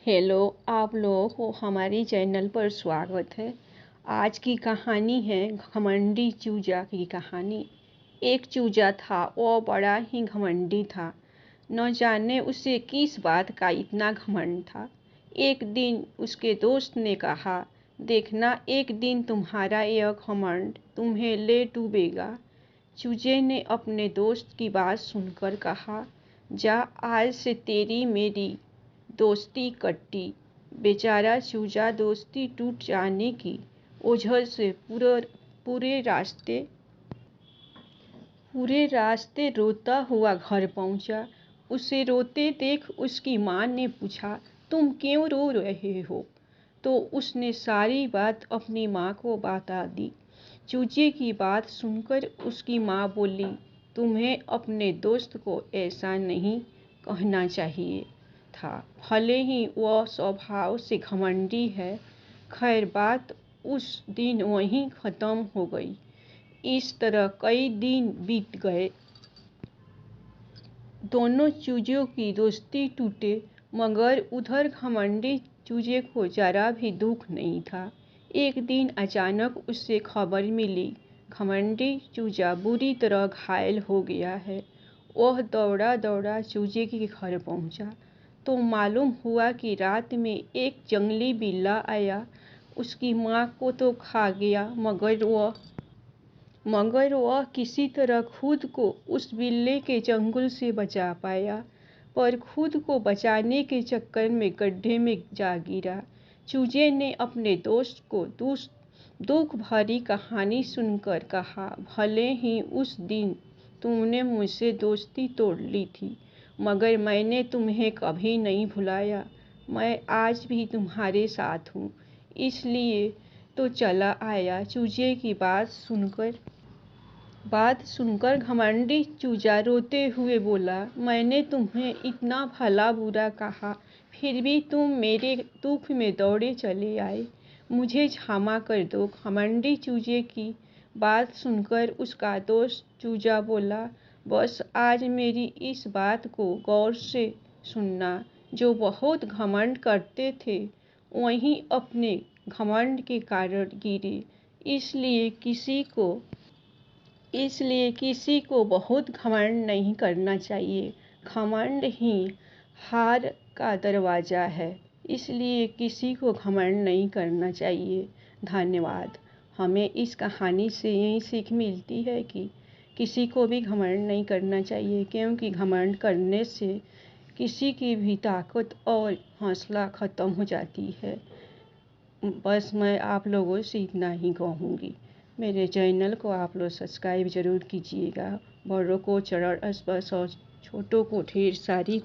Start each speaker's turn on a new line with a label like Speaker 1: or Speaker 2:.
Speaker 1: Hello, आप लोगों को हमारी चैनल पर स्वागत है। आज की कहानी है घमंडी चूजा की कहानी। एक चूजा था, वो बड़ा ही घमंडी था। न जाने उसे किस बात का इतना घमंड था। एक दिन उसके दोस्त ने कहा, देखना एक दिन तुम्हारा यह घमंड तुम्हें ले डूबेगा। चूजे ने अपने दोस्त की बात सुनकर कहा, जा, आज से तेरी मेरी दोस्ती कट्टी। बेचारा चूजा दोस्ती टूट जाने की वजह से पूरे रास्ते रोता हुआ घर पहुंचा। उसे रोते देख उसकी माँ ने पूछा, तुम क्यों रो रहे हो? तो उसने सारी बात अपनी माँ को बता दी। चूजे की बात सुनकर उसकी माँ बोली, तुम्हें अपने दोस्त को ऐसा नहीं कहना चाहिए था, भले ही वह स्वभाव से घमंडी है। खैर, बात उस दिन वहीं खत्म हो गई। इस तरह कई दिन बीत गए। दोनों चूजों की दोस्ती टूटे, मगर उधर घमंडी चूजे को जरा भी दुख नहीं था। एक दिन अचानक उससे खबर मिली, घमंडी चूजा बुरी तरह घायल हो गया है। वह दौड़ा दौड़ा चूजे के घर पहुंचा तो मालूम हुआ कि रात में एक जंगली बिल्ला आया। उसकी माँ को तो खा गया, मगर वह किसी तरह खुद को उस बिल्ले के चंगुल से बचा पाया, पर खुद को बचाने के चक्कर में गड्ढे में जा गिरा। चूजे ने अपने दोस्त को दुख भरी कहानी सुनकर कहा, भले ही उस दिन तुमने मुझसे दोस्ती तोड़ ली थी, मगर मैंने तुम्हें कभी नहीं भुलाया। मैं आज भी तुम्हारे साथ हूँ, इसलिए तो चला आया। चूजे की बात सुनकर घमंडी चूजा रोते हुए बोला, मैंने तुम्हें इतना भला बुरा कहा, फिर भी तुम मेरे दुख में दौड़े चले आए। मुझे क्षमा कर दो। घमंडी चूजे की बात सुनकर उसका दोस्त चूजा बोला, बस आज मेरी इस बात को गौर से सुनना। जो बहुत घमंड करते थे, वहीं अपने घमंड के कारण गिरे। इसलिए किसी को बहुत घमंड नहीं करना चाहिए। घमंड ही हार का दरवाजा है, इसलिए किसी को घमंड नहीं करना चाहिए। धन्यवाद। हमें इस कहानी से यही सीख मिलती है कि किसी को भी घमंड नहीं करना चाहिए, क्योंकि घमंड करने से किसी की भी ताकत और हौसला ख़त्म हो जाती है। बस मैं आप लोगों से इतना ही कहूँगी। मेरे चैनल को आप लोग सब्सक्राइब ज़रूर कीजिएगा। बड़ों को चरण स्पर्श और छोटों को ढेर सारी